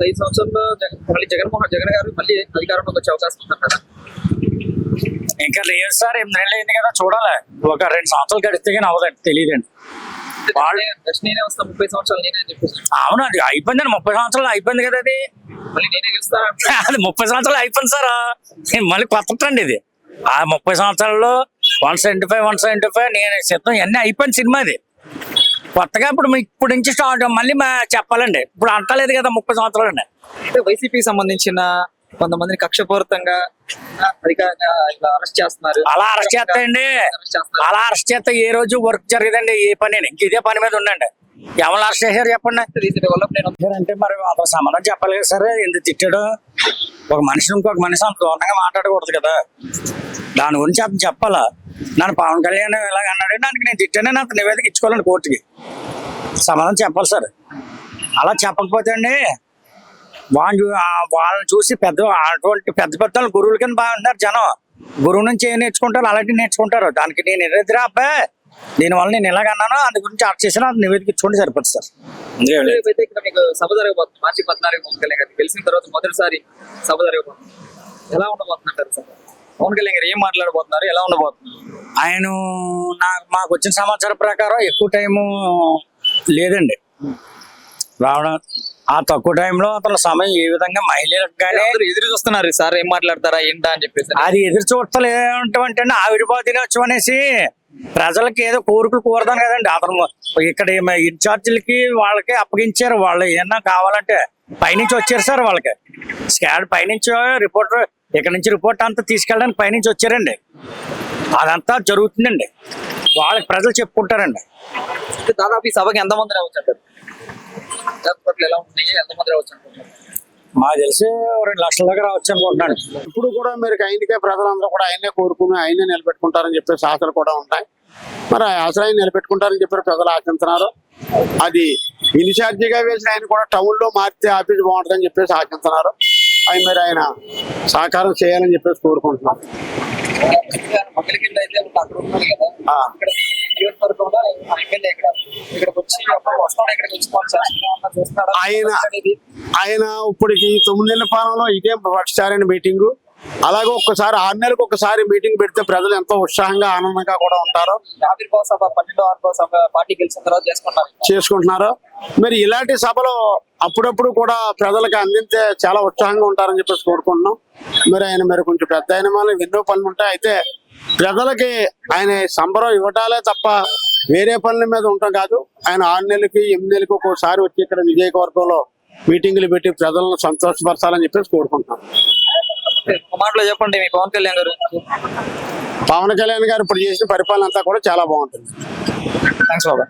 5 సంవత్సరాల్లో మళ్ళీ జగన్ గారు మళ్ళీ అధికారంలోకి వచ్చే అవకాశం ఉంది కదా? ఇంకా లేదు సార్, 8 నెలలు అయింది కదా, చూడాలి. ఒక 2 సంవత్సరాలు గడిస్తే కానీ అవ్వదండి, తెలియదండి. నెక్స్ట్ నేనే వస్తా 30 సంవత్సరాలు నేనే అని చెప్పేసి. అవును, అది అయిపోయిందండి, 30 సంవత్సరాలు అయిపోయింది కదా. అది మళ్ళీ నేనే గెలుస్తా అది 30 సంవత్సరాలు అయిపోయింది సార్. మళ్ళీ కొత్త అండి ఇది. ఆ 30 సంవత్సరాల్లో 175 నేను సిద్ధం ఇవన్నీ అయిపోయింది సినిమా. అది కొత్తగా ఇప్పుడు నుంచి స్టార్ట్ మళ్ళీ చెప్పాలండి. ఇప్పుడు అంటలేదు కదా 30 సంవత్సరాలు అండి. అంటే వైసీపీకి సంబంధించిన కొంతమందిని కక్షపూరితంగా అధికారంగా అరెస్ట్ చేస్తున్నారు. అలా అరెస్ట్ చేస్తాయండి, అలా అరెస్ట్ చేస్తే ఏ రోజు వర్క్ జరగదండి, ఏ పని. ఇంక ఇదే పని మీద ఉండండి. ఎవరు అరెస్ట్ చేశారు చెప్పండి అంటే మరి అతను సమాధానం చెప్పాలి కదా సార్. ఎందుకు తిట్టాడు? ఒక మనిషి ఇంకొక మనిషి అంత దూరంగా మాట్లాడకూడదు కదా. దాని గురించి అతను చెప్పాలా. నన్ను పవన్ కళ్యాణ్ ఇలాగ అన్నాడు, దానికి నేను తిట్టానని అతను నివేదిక ఇచ్చుకోవాలండి కోర్టుకి. సమాధానం చెప్పాలి సార్. అలా చెప్పకపోతే అండి వాళ్ళని చూసి అటువంటి పెద్ద గురువుల కింద బాగుంటున్నారు జనం. గురువు నుంచి ఏం నేర్చుకుంటారు, అలాంటివి నేర్చుకుంటారు. దానికి నేను ఎదురా అబ్బాయి దీనివల్ల నేను ఇలాగన్నాను, అందు గురించి అరెస్ట్ చేసిన నివేదిక ఇచ్చుకుంటే సరిపోతుంది సార్. ఇక్కడ మీకు సభ జరగబోతుంది మార్చి 14 పవన్ కళ్యాణ్ గారు గెలిచిన తర్వాత మొదటిసారి సభ జరగబోతుంది. ఎలా ఉండబోతుందంటారు సార్? పవన్ కళ్యాణ్ గారు ఏం మాట్లాడబోతున్నారు, ఎలా ఉండబోతుంది? ఆయన మాకు వచ్చిన సమాచారం ప్రకారం ఎక్కువ టైము లేదండి రావడం. ఆ తక్కువ టైంలో అతను సమయం ఏ విధంగా మహిళలకు కానీ ఎదురు చూస్తున్నారు సార్, ఏం మాట్లాడతారా ఏంటా అని చెప్పేసి. అది ఎదురు చూడలేమంటే ఆవిర్భావ దినోత్సవం అనేసి ప్రజలకి ఏదో కోరికలు కోరదాను కదండి. అతను ఇక్కడ ఇన్ఛార్జీలకి వాళ్ళకి అప్పగించారు. వాళ్ళు ఏమన్నా కావాలంటే పైనుంచి వచ్చారు సార్. వాళ్ళకి స్కాడ్ పైనుంచి రిపోర్టర్, ఇక్కడ నుంచి రిపోర్ట్ అంతా తీసుకెళ్ళడానికి పైనుంచి వచ్చారండి. అదంతా జరుగుతుందండి, వాళ్ళకి ప్రజలు చెప్పుకుంటారండి. దాదాపు ఈ సభకి ఎంతమంది రావచ్చు అంటారు? ఎలా ఉంటుంది, ఎంతమంది రావచ్చు అనుకుంటారు? మాకు తెలిసి 2 లక్షల దాకా రావచ్చు అనుకుంటున్నాను. ఇప్పుడు కూడా మీరు ఆయనకే ప్రజలందరూ కూడా ఆయనే కోరుకుని ఆయనే నిలబెట్టుకుంటారని చెప్పేసి ఆశలు కూడా ఉంటాయి. మరి అసలు ఆయన నిలబెట్టుకుంటారని చెప్పి ప్రజలు ఆశిస్తున్నారు. అది ఇన్ఛార్జిగా వేసిన ఆయన కూడా టౌన్ లో మార్చి ఆఫీస్ బాగుంటుందని చెప్పేసి ఆశిస్తున్నారు. అవి మరి ఆయన సహకారం చేయాలని చెప్పేసి కోరుకుంటున్నాం. ఆయన ఇప్పటికి 9 నెలల పాలనలో ఇదే మొదటిసారి మీటింగు. అలాగే ఒక్కసారి 6 నెలలకు ఒకసారి మీటింగ్ పెడితే ప్రజలు ఎంతో ఉత్సాహంగా ఆనందంగా కూడా ఉంటారు. ఆవిర్భావ సభ 12వ ఆవిర్భావ సభ పార్టీ గెలిచిన తర్వాత చేసుకుంటున్నారు. మరి ఇలాంటి సభలో అప్పుడప్పుడు కూడా ప్రజలకు అందించే చాలా ఉత్సాహంగా ఉంటారని చెప్పేసి కోరుకుంటున్నాం. మరి ఆయన మరి కొంచెం పెద్ద అయిన వల్ల ఎన్నో పనులు ఉంటాయి. అయితే ప్రజలకి ఆయన సంబరం ఇవ్వటాలే తప్ప వేరే పనుల మీద ఉంటాం కాదు. ఆయన 6 నెలలకి 8 నెలలకి ఒక్కోసారి వచ్చి ఇక్కడ నియోజకవర్గంలో మీటింగులు పెట్టి ప్రజలను సంతోషపరచాలని చెప్పేసి కోరుకుంటున్నాం. ఒక మాటలో చెప్పండి, మీ పవన్ కళ్యాణ్ గారు ఇప్పుడు చేసిన పరిపాలన అంతా కూడా చాలా బాగుంటుంది. థ్యాంక్స్ బాబా.